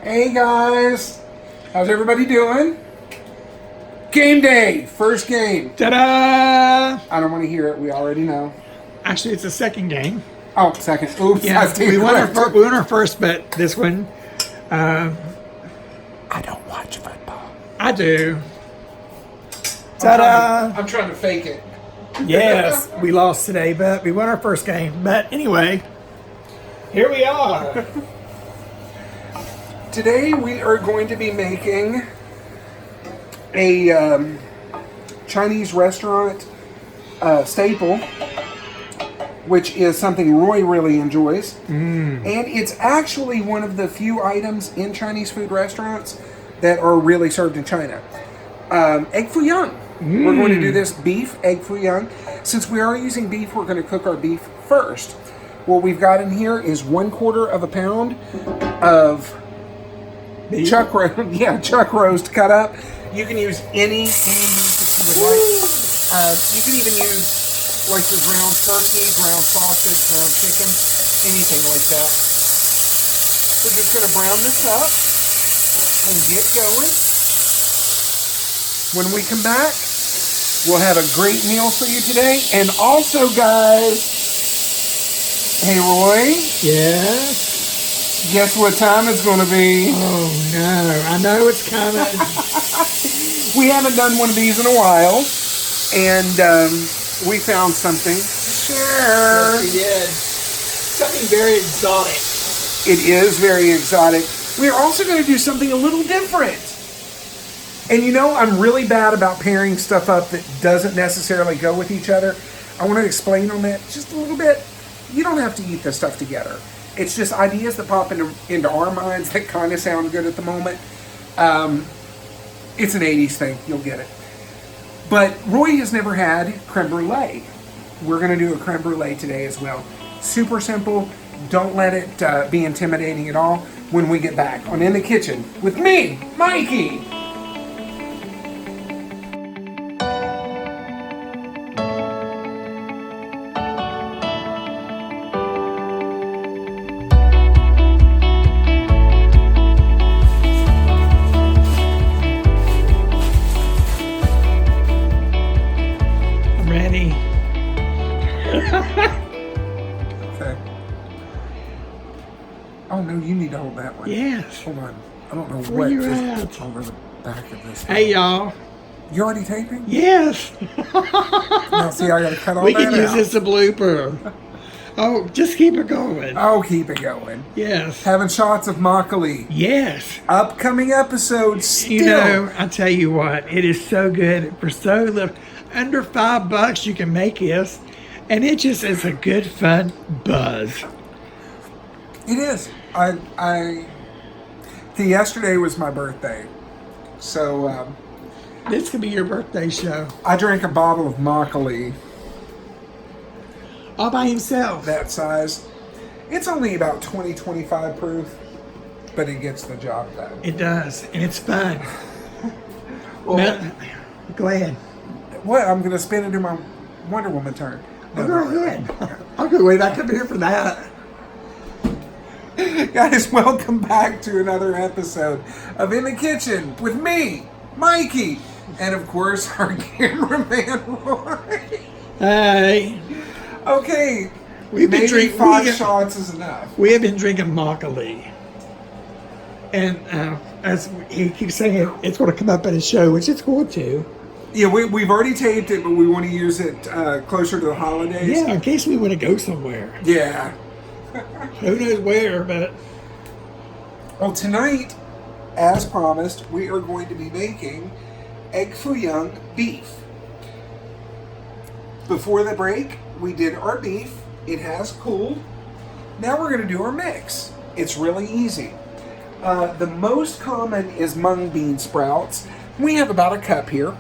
Hey guys, how's everybody doing? Game day, first game. Ta-da! I don't want to hear it. We already know. Actually, it's the second game. Oh, second. Oops. Yeah, we won our first, but this one, I don't watch football. I do. Ta-da! I'm trying to fake it. Yes, we lost today, but we won our first game. But anyway, here we are. Today we are going to be making a Chinese restaurant staple, which is something Roy really enjoys. And it's actually one of the few items in Chinese food restaurants that are really served in China. Egg Foo Young. We're going to do this beef Egg Foo Young. Since we are using beef, we're going to cook our beef first. What we've got in here is 1/4 pound of chuck roast cut up. You can use any meat that you would like. You can even use like the ground turkey, ground sausage, ground chicken, anything like that. We're just going to brown this up and get going. When we come back, we'll have a great meal for you today. And also, guys, hey Roy. Yes? Guess what time it's going to be? Oh no, I know it's coming. We haven't done one of these in a while, and we found something to share. Yes, we did. Something very exotic. It is very exotic. We're also going to do something a little different. And you know, I'm really bad about pairing stuff up that doesn't necessarily go with each other. I want to explain on that just a little bit. You don't have to eat this stuff together. It's just ideas that pop into our minds that kind of sound good at the moment. It's an 80s thing. You'll get it. But Roy has never had crème brûlée. We're going to do a crème brûlée today as well. Super simple. Don't let it be intimidating at all when we get back on In the Kitchen with me, Mikey. Ready? Okay. Oh no, you need to hold that one. Yes. Hold on. I don't know Where what you is at? over the back of this. Hey y'all. You already taping? Yes. Now see, I gotta cut all We that can use out. this as a blooper. Oh, just keep it going. Oh, keep it going. Yes. Having shots of broccoli. Yes. Upcoming episodes still. You know, I tell you what, it is so good. For so little, under $5 you can make this, and it just is a good fun buzz. It is. Yesterday was my birthday. So, This could be your birthday show. I drank a bottle of broccoli All by himself. that size. It's only about 20-25 proof, but it gets the job done. It does, and it's fun. Well, Now, go ahead. what? I'm going to spin into my Wonder Woman turn. No, Go ahead. I'll go way back up here for that. Guys, welcome back to another episode of In the Kitchen with me, Mikey, and of course our cameraman, Roy. Hey, Okay, We've been maybe drinking- 5 shots is enough. we have been drinking broccoli. And as he keeps saying, it's going to come up in his show, which it's going to. Yeah, we've already taped it, but we want to use it closer to the holidays. Yeah, in case we want to go somewhere. Yeah. Who knows where, but Well, tonight, as promised, we are going to be making Egg Foo Young beef. Before the break, we did our beef. It has cooled. Now we're going to do our mix. It's really easy. The most common is mung bean sprouts. We have about a cup here.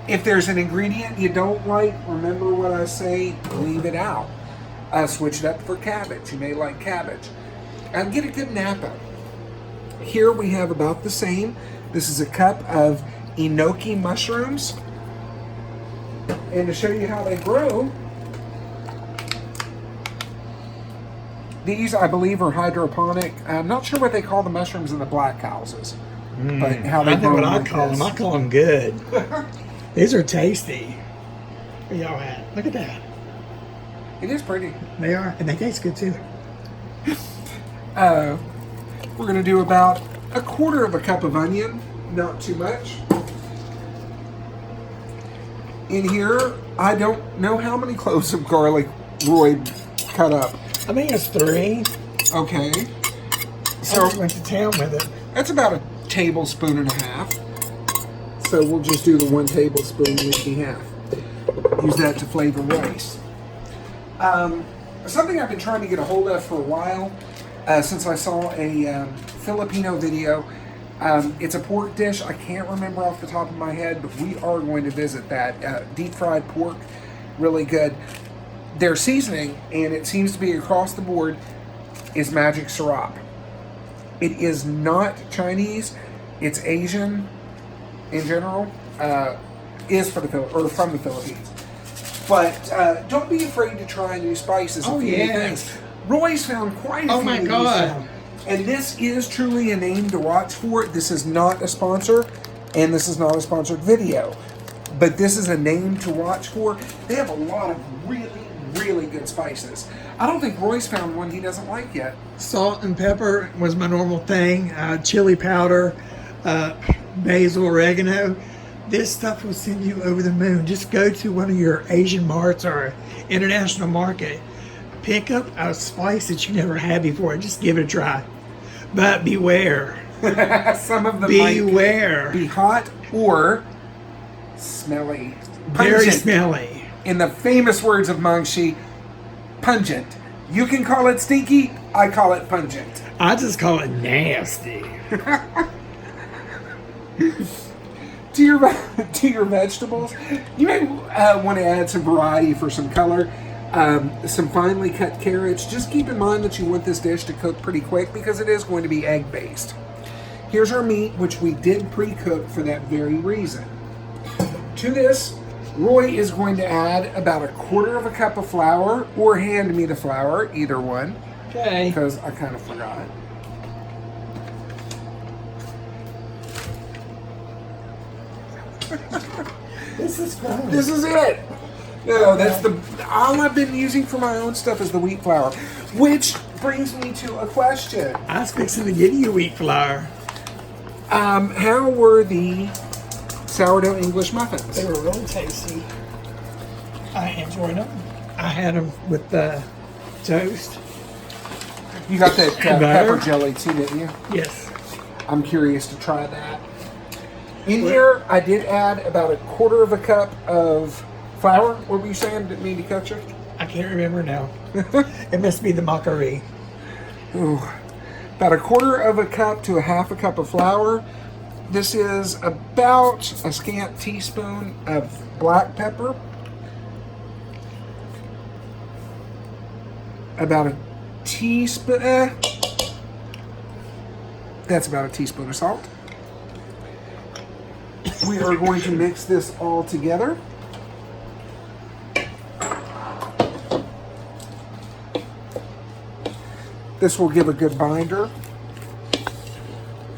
If there's an ingredient you don't like, remember what I say, leave it out. Switch it up for cabbage. You may like cabbage. Get a good napa. Here we have about the same. This is a cup of enoki mushrooms. And to show you how they grow, These, I believe, are hydroponic. I'm not sure what they call the mushrooms in the black houses, but how they I know grow what I like call this. them. I call them good. These are tasty. Where y'all at? Look at that. It is pretty. They are, and they taste good too. We're going to do about a quarter of a cup of onion, not too much. In here, I don't know how many cloves of garlic Roy cut up. I think it's 3. Okay. I So just went to town with it. that's about a tablespoon and a half. So we'll just do the 1 tablespoon we have. Use that to flavor rice. Something I've been trying to get a hold of for a while, since I saw a Filipino video. It's a pork dish. I can't remember off the top of my head, but we are going to visit that. Deep fried pork, really good. Their seasoning, and it seems to be across the board, is magic syrup. It is not Chinese. It's Asian in general. Is from the Philippines. But don't be afraid to try new spices and new things. Roy's found quite a few. Oh my of these God. now. And this is truly a name to watch for. This is not a sponsor, and this is not a sponsored video. But this is a name to watch for. They have a lot of really, really good spices. I don't think Roy's found one he doesn't like yet. Salt and pepper was my normal thing. Chili powder, basil, oregano. This stuff will send you over the moon. Just go to one of your Asian marts or international market. Pick up a spice that you never had before. Just give it a try. But beware. Some of them Beware. might be hot or smelly. Very Pungent. smelly. In the famous words of Mangshi, pungent. You can call it stinky, I call it pungent. I just call it nasty. To your vegetables, you may want to add some variety for some color. Some finely cut carrots. Just keep in mind that you want this dish to cook pretty quick because it is going to be egg based. Here's our meat, which we did pre-cook for that very reason. To this, Roy is going to add about a quarter of a cup of flour, or hand me the flour, either one, Okay. because I kind of forgot. This is fun. This is it. No, that's all I've been using for my own stuff is the wheat flour, which brings me to a question. I was fixing to give you wheat flour. How were the sourdough English muffins? They were really tasty. I enjoyed them. I had them with toast. You got that Butter. pepper jelly too, didn't you? Yes. I'm curious to try that. In here, I did add about a quarter of a cup of flour. What were you saying? Didn't mean to cut you. I can't remember now. It must be the mockery. Ooh. About a quarter of a cup to a half a cup of flour. This is about a scant teaspoon of black pepper. About a teaspoon. That's about a teaspoon of salt. We are going to mix this all together. This will give a good binder.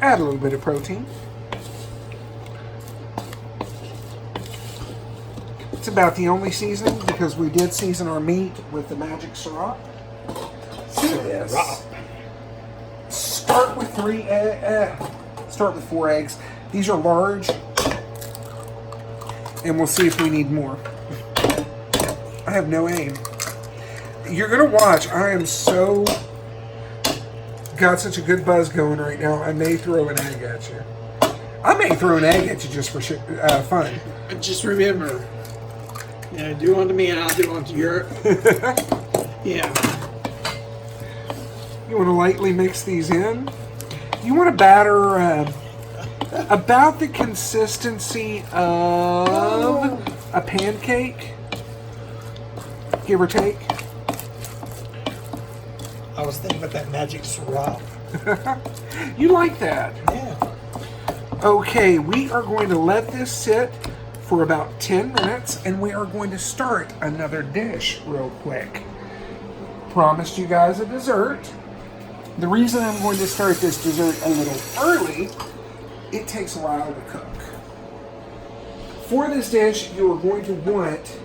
Add a little bit of protein. It's about the only seasoning because we did season our meat with the magic syrup. Yes. Start with 4 eggs. These are large, and we'll see if we need more. I have no aim. You're gonna watch. I am so got such a good buzz going right now. I may throw an egg at you. I may throw an egg at you just for fun. Just remember, do unto me and I'll do unto you. Yeah. You want to lightly mix these in. You want to batter about the consistency of a pancake, give or take. I was thinking about that magic syrup. You like that? Yeah. Okay, we are going to let this sit for about 10 minutes, and we are going to start another dish real quick. promised you guys a dessert. The reason I'm going to start this dessert a little early, it takes a while to cook. For this dish, you are going to want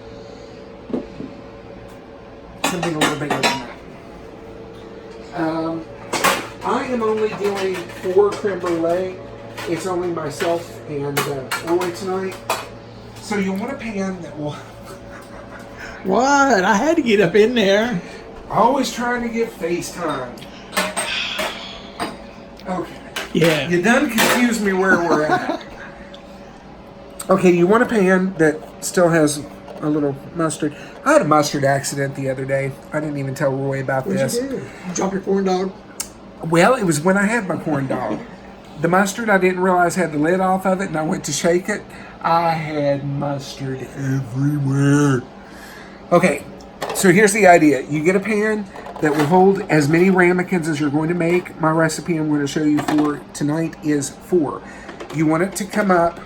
something a little bigger than that. I am only doing 4 creme brulee. It's only myself and Roy tonight. So you want a pan that will... What? I had to get up in there. Always trying to get FaceTime. Okay. Yeah. You done confused me where we're at. Okay, you want a pan that still has a little mustard. I had a mustard accident the other day. I didn't even tell Roy about this. What'd you do? Drop your corn dog? Well, it was when I had my corn dog. The mustard, I didn't realize had the lid off of it, and I went to shake it. I had mustard everywhere. Okay, so here's the idea. You get a pan that will hold as many ramekins as you're going to make. My recipe I'm going to show you for tonight is 4. You want it to come up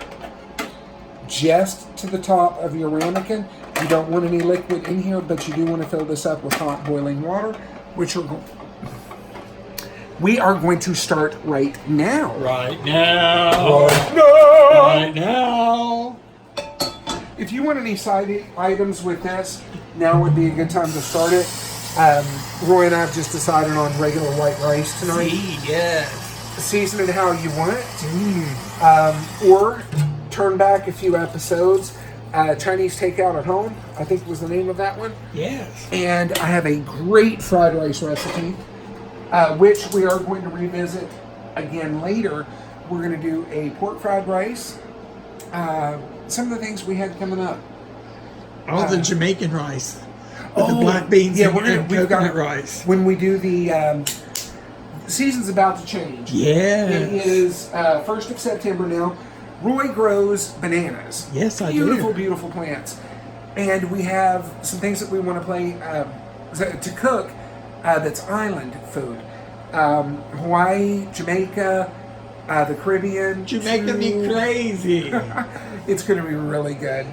just to the top of your ramekin. You don't want any liquid in here, but you do want to fill this up with hot boiling water, which we are going to start right now. Right now. Right now. Right now. If you want any side items with this, now would be a good time to start it. Roy and I have just decided on regular white rice tonight. Yes. Season it how you want. Or turn back a few episodes. Chinese Takeout at Home, I think was the name of that one. Yes. And I have a great fried rice recipe, which we are going to revisit again later. We're going to do a pork fried rice. Some of the things we had coming up. Oh, the Jamaican rice. With the black beans and coconut rice. When we do the season's about to change. Yeah. It is 1st of September now. Roy grows bananas. Yes, I do. Beautiful, beautiful plants. And we have some things that we want to play to cook that's island food. Hawaii, Jamaica, the Caribbean. Jamaica me crazy. It's going to be really good.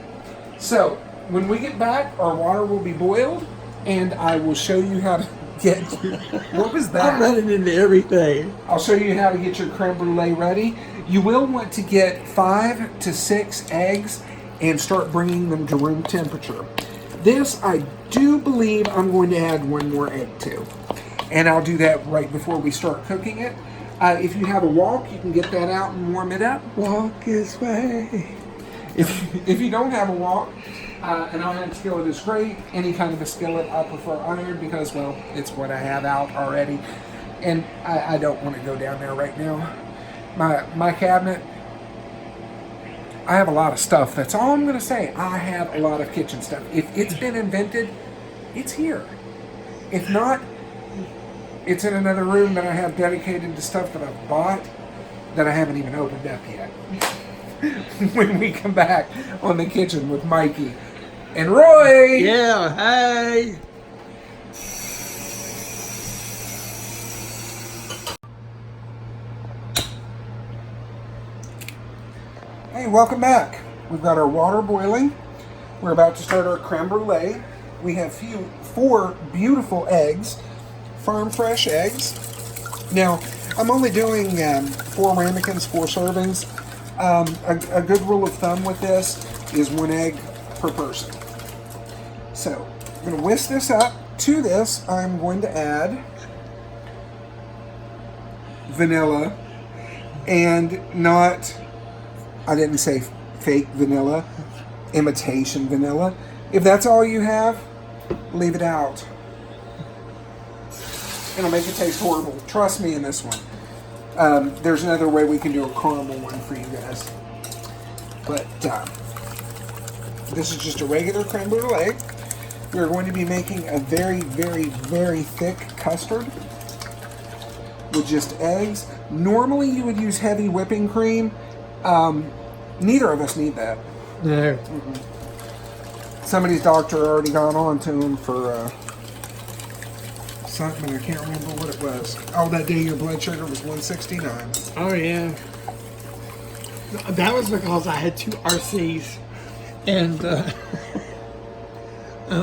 So, when we get back, our water will be boiled, and I will show you how to get what was that? I'm running into everything. I'll show you how to get your creme brulee ready. You will want to get 5 to 6 eggs and start bringing them to room temperature. This, I do believe I'm going to add 1 more egg to. And I'll do that right before we start cooking it. If you have a wok, you can get that out and warm it up. Walk this way. If you don't have a wok, an iron skillet is great. Any kind of a skillet, I prefer iron because, well, it's what I have out already. And I don't want to go down there right now. My cabinet, I have a lot of stuff. That's all I'm going to say. I have a lot of kitchen stuff. If it's been invented, it's here. If not, it's in another room that I have dedicated to stuff that I've bought that I haven't even opened up yet. When we come back on the kitchen with Mikey and Roy. Yeah, hey. Hey, welcome back. We've got our water boiling. We're about to start our creme brulee. We have 4 beautiful eggs, farm fresh eggs. Now, I'm only doing 4 ramekins, 4 servings. A good rule of thumb with this is 1 egg per person. So, I'm going to whisk this up. To this, I'm going to add vanilla and not, I didn't say fake vanilla, imitation vanilla. If that's all you have, leave it out. It'll make it taste horrible. Trust me in this one. There's another way we can do a caramel one for you guys. But this is just a regular creme brulee. We're going to be making a very, very, very thick custard with just eggs. Normally you would use heavy whipping cream. Neither of us need that. No. Somebody's doctor already got on to him for something. I can't remember what it was. Oh, that day your blood sugar was 169. Oh, yeah. That was because I had 2 RCs. And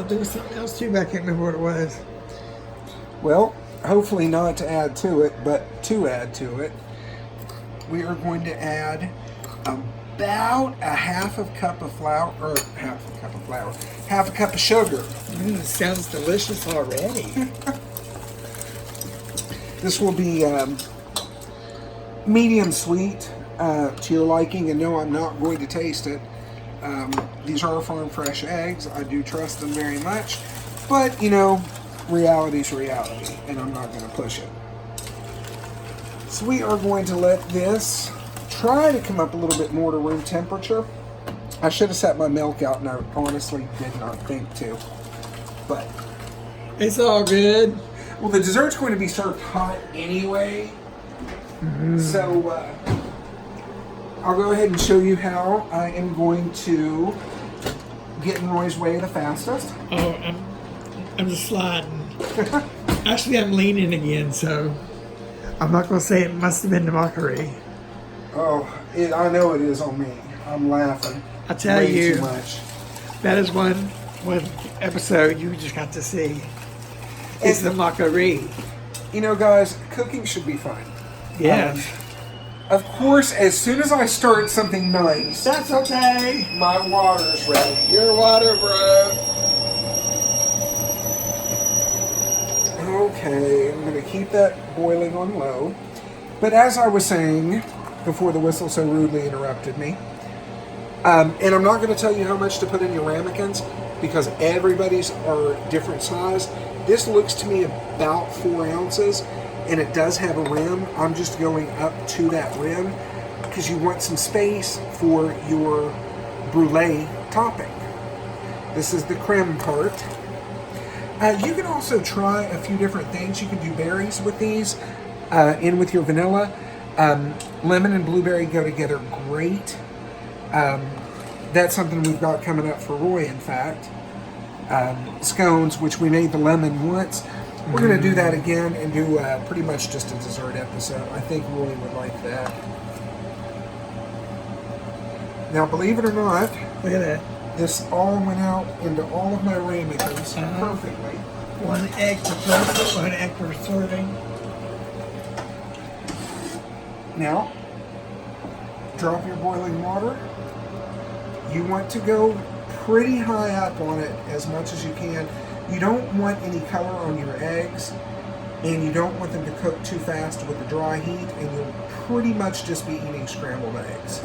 there was something else too, but I can't remember what it was. Well, hopefully not to add to it, but to add to it, we are going to add about a half a cup of flour, half a cup of sugar. Sounds delicious already. This will be medium sweet to your liking, and no, I'm not going to taste it. These are farm fresh eggs. I do trust them very much, but you know, reality's reality, and I'm not going to push it. So we are going to let this try to come up a little bit more to room temperature. I should have set my milk out, and I honestly did not think to, but It's all good. well, the dessert's going to be served hot anyway, so I'll go ahead and show you how I am going to get in Roy's way the fastest. Oh, I'm just sliding. Actually, I'm leaning again, so I'm not going to say it must have been the mockery. Oh, I know it is on me. I'm laughing. I tell way you, too much. that is one episode you just got to see. It's the mockery. You know, guys, cooking should be fun. Yes. Of course, as soon as I start something nice, That's okay. my water's ready. Your water, bro. Okay, I'm going to keep that boiling on low. But as I was saying before the whistle so rudely interrupted me, and I'm not going to tell you how much to put in your ramekins because everybody's are different size. This looks to me about 4 ounces, and it does have a rim. I'm just going up to that rim because you want some space for your brûlée topping. This is the crème part. You can also try a few different things. You can do berries with these, in with your vanilla. Lemon and blueberry go together great. That's something we've got coming up for Roy, in fact. Scones, which we made the lemon once. We're going to do that again and do pretty much just a dessert episode. I think Roy would like that. Now, believe it or not, Look at that. this all went out into all of my ramekins perfectly. 1 egg per person, 1 egg per serving. Now, drop your boiling water. You want to go pretty high up on it as much as you can. You don't want any color on your eggs, and you don't want them to cook too fast with the dry heat, and you'll pretty much just be eating scrambled eggs.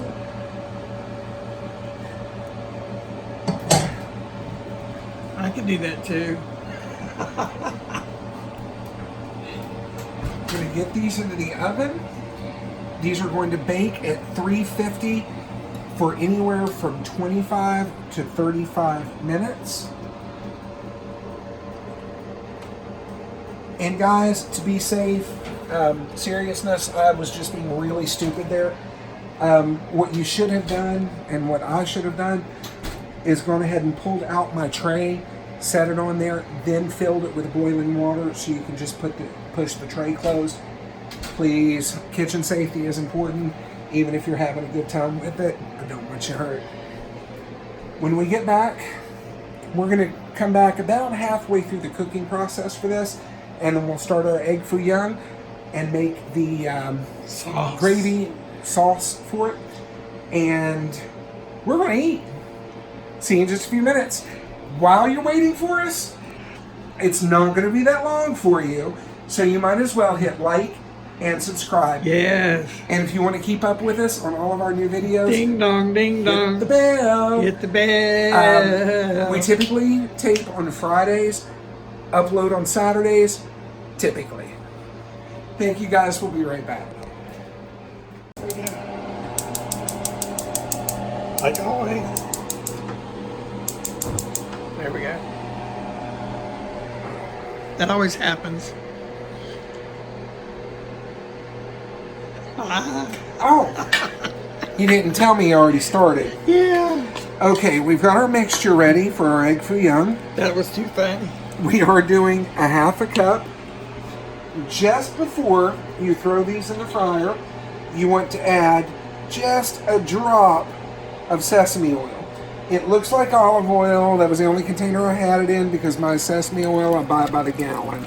I can do that too. We're going to get these into the oven. These are going to bake at 350 for anywhere from 25 to 35 minutes. And guys, to be safe, seriousness, I was just being really stupid there. What you should have done, and what I should have done, is gone ahead and pulled out my tray, set it on there, then filled it with boiling water so you can just push the tray closed. Please, kitchen safety is important, even if you're having a good time with it. I don't want you hurt. When we get back, we're going to come back about halfway through the cooking process for this, and then we'll start our Egg Foo Young and make the gravy sauce for it, and we're going to eat. See you in just a few minutes. While you're waiting for us, it's not going to be that long for you, so you might as well hit like and subscribe. Yes. And if you want to keep up with us on all of our new videos, Ding dong, ding dong. hit the bell. Hit the bell. We typically tape on Fridays, upload on Saturdays, typically. Thank you guys. We'll be right back. Like always. There we go. That always happens. Oh, you didn't tell me you already started. Yeah. Okay, we've got our mixture ready for our Egg Foo Young. That was too funny. We are doing a half a cup. Just before you throw these in the fryer, you want to add just a drop of sesame oil. It looks like olive oil. That was the only container I had it in because my sesame oil I buy by the gallon.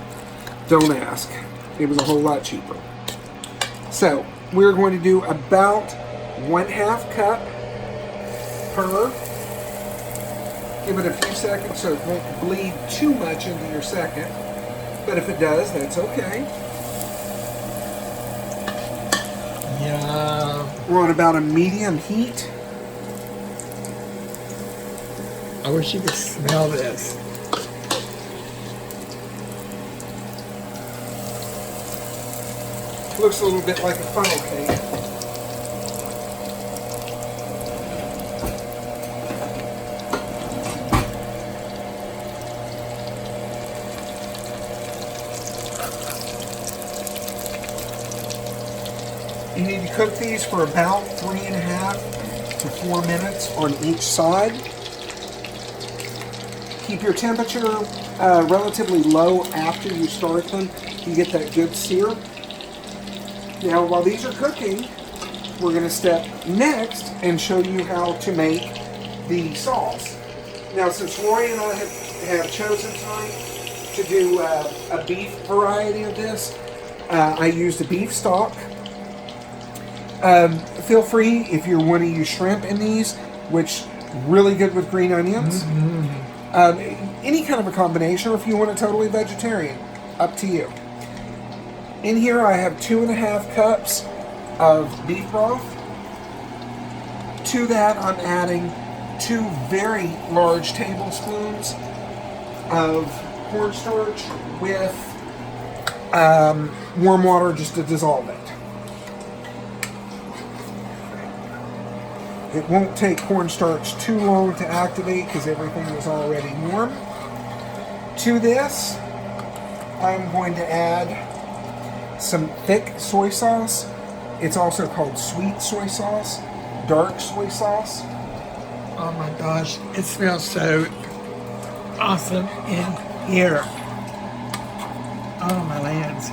Don't ask. It was a whole lot cheaper. So we're going to do about 1/2 cup per. Give it a few seconds so it won't bleed too much into your second. But if it does, that's okay. Yeah. We're on about a medium heat. I wish you could smell this. Looks a little bit like a funnel cake. You need to cook these for about 3.5 to 4 minutes on each side. Keep your temperature relatively low after you start them. You get that good sear. Now, while these are cooking, we're going to step next and show you how to make the sauce. Now, since Roy and I have chosen tonight to do a beef variety of this, I used a beef stock. Feel free if you want to use shrimp in these, which really good with green onions. Any kind of a combination, or if you want it totally vegetarian, up to you. In here I have 2.5 cups of beef broth. To that I'm adding 2 very large tablespoons of cornstarch with warm water just to dissolve it. It won't take cornstarch too long to activate because everything is already warm. To this, I'm going to add some thick soy sauce. It's also called sweet soy sauce, dark soy sauce. Oh my gosh, it smells so awesome in here. Oh my lands.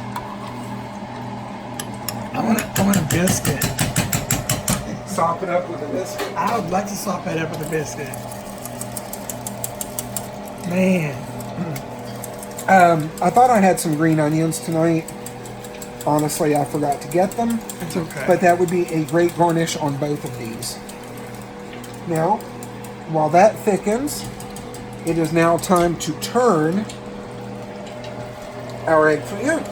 I want a biscuit. Sop it up with a biscuit. I would like to sop that up with a biscuit. Man. I thought I had some green onions tonight. Honestly, I forgot to get them. It's okay. But that would be a great garnish on both of these. Now, while that thickens, it is now time to turn our Egg Foo Young.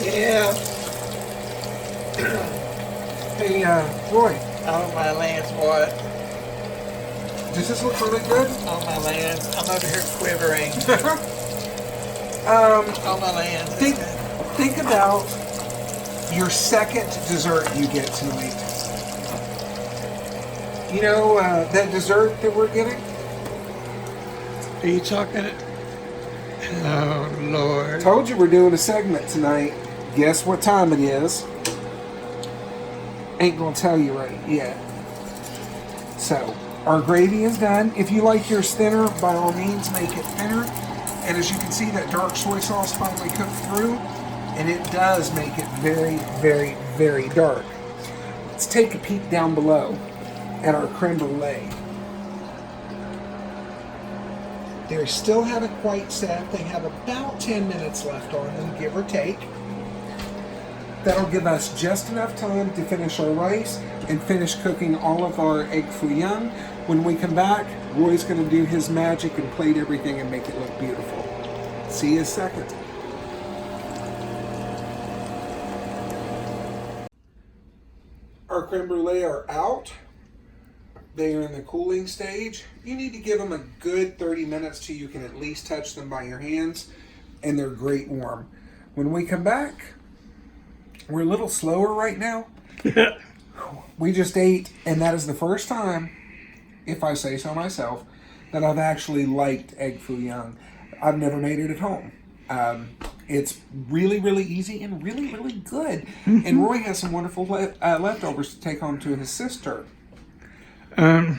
Yeah. Hey, Roy, Oh my lands, what? does this look really good? Oh my lands. I'm over here quivering. Oh my lands. Think about your second dessert you get tonight. You know that dessert that we're getting? Are you talking? Oh Lord. Told you we're doing a segment tonight. Guess what time it is? Ain't gonna tell you right yet. So, our gravy is done. If you like yours thinner, by all means make it thinner. And as you can see, that dark soy sauce finally cooked through, and it does make it very, very, very dark. Let's take a peek down below at our creme brulee. They still haven't quite set. They have about 10 minutes left on them, give or take. That'll give us just enough time to finish our rice and finish cooking all of our Egg Foo Young. When we come back, Roy's going to do his magic and plate everything and make it look beautiful. See you in a second. Our creme brulee are out. They are in the cooling stage. You need to give them a good 30 minutes till you can at least touch them by your hands, and they're great warm. When we come back, we're a little slower right now. We just ate, and that is the first time, if I say so myself, that I've actually liked Egg Foo Young. I've never made it at home. It's really, really easy and really, really good. And Roy has some wonderful leftovers to take home to his sister. To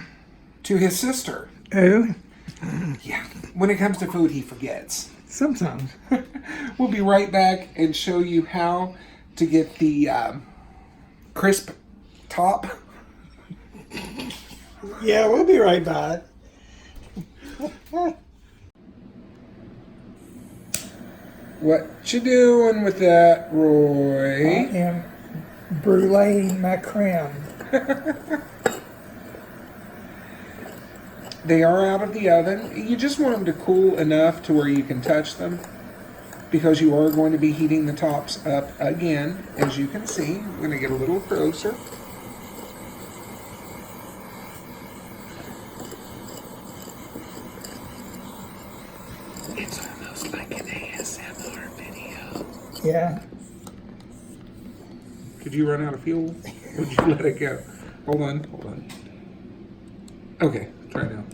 his sister. Oh? Yeah. When it comes to food, he forgets. Sometimes. We'll be right back and show you how to get the crisp top. Yeah, we'll be right back. What you doing with that, I Roy? am brûlée my crème. They are out of the oven. You just want them to cool enough to where you can touch them, because you are going to be heating the tops up again, as you can see. I'm going to get a little closer. It's almost like an ASMR video. Yeah. Did you run out of fuel? Or did you let it go? Hold on, hold on. Okay, try now.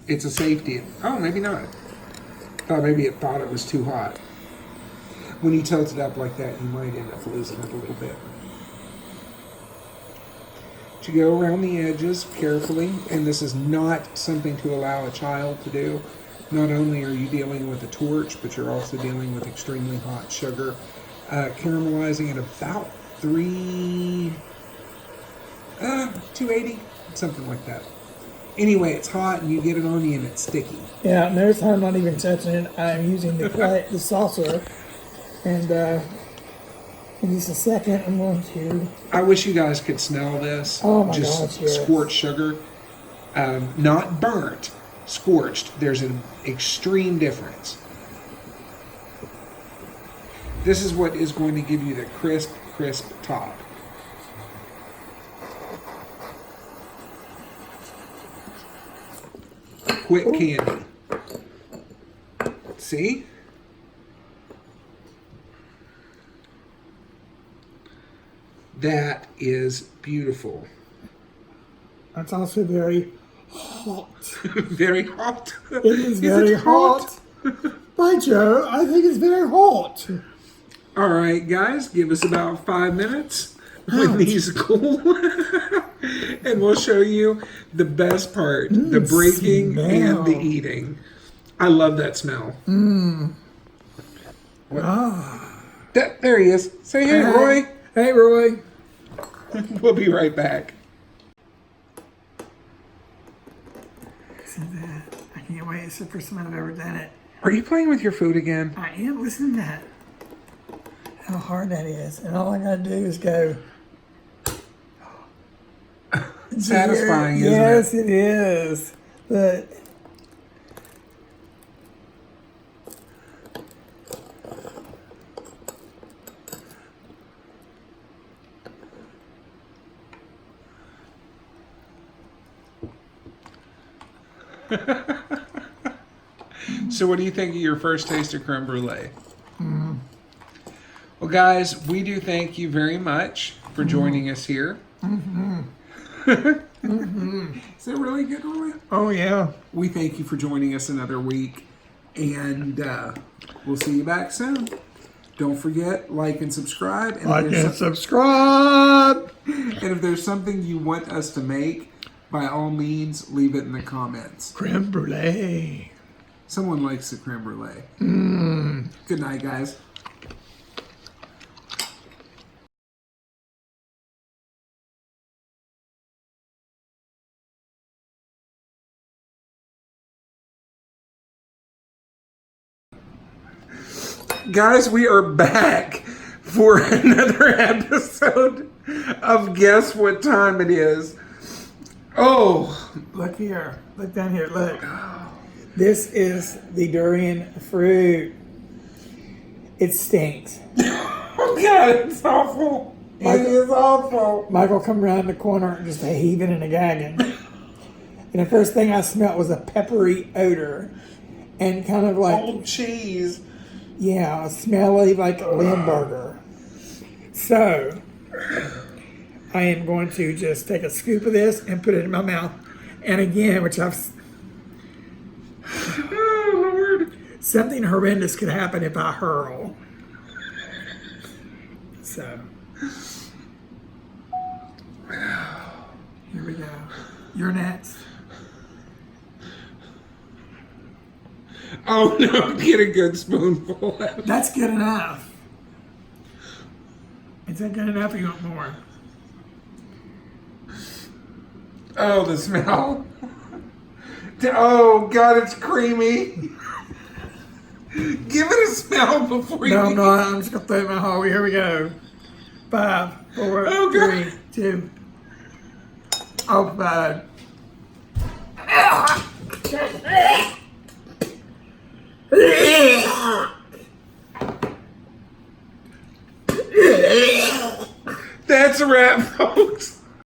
It's a safety. Oh, maybe not. Oh, maybe it thought it was too hot. When you tilt it up like that, you might end up losing it a little bit. But you go around the edges carefully, and this is not something to allow a child to do. Not only are you dealing with a torch, but you're also dealing with extremely hot sugar. Caramelizing at about 280, something like that. Anyway, it's hot and you get it on you and it's sticky. Yeah, notice how I'm not even touching it. I'm using the saucer. And in just a second, I'm going to... I wish you guys could smell this. Oh my Just gosh, yes. scorched sugar. Not burnt, scorched. There's an extreme difference. This is what is going to give you the crisp, crisp top. Quick candy. See? That is beautiful. That's also very hot. Very hot. It is very hot. By Joe, I think it's very hot. All right, guys, give us about 5 minutes when these cool. And we'll show you the best part, the breaking and the eating. I love that smell. There he is. Say hey, Roy. Hey, Roy. We'll be right back. Listen to that. I can't wait. It's the first time I've ever done it. Are you playing with your food again? I am. Listen to that. How hard that is. And all I got to do is go. Satisfying, isn't it? Yes, it is. But So what do you think of your first taste of creme brulee? Well, guys, we do thank you very much for joining us here. Is that really good, Roy? oh yeah. We thank you for joining us another week, and we'll see you back soon. Don't forget, like and subscribe. And Like and subscribe. And if there's something you want us to make, by all means, leave it in the comments. Creme brulee. Someone likes the creme brulee. Good night, guys. Guys, we are back for another episode of Guess What Time It Is. Oh, Look here. Look down here. Look. This is the durian fruit. It stinks. oh God, it's awful. It is awful. Michael come around the corner just a heaving and a gagging. And the first thing I smelled was a peppery odor. And kind of like... Old cheese. Yeah, smelly like a Limburger. So, I am going to just take a scoop of this and put it in my mouth. And again, which I've... Oh, Lord. Something horrendous could happen if I hurl. So, here we go. You're next. Oh, no, get a good spoonful. That's good enough. Is that good enough or you want more? Oh, the smell. Oh, God, it's creamy. Give it a smell before you... No, I'm not. I'm just going to throw it in my hole. Here we go. 5, 4, Oh, 3, God. 2. Oh, bad. That's a wrap, folks.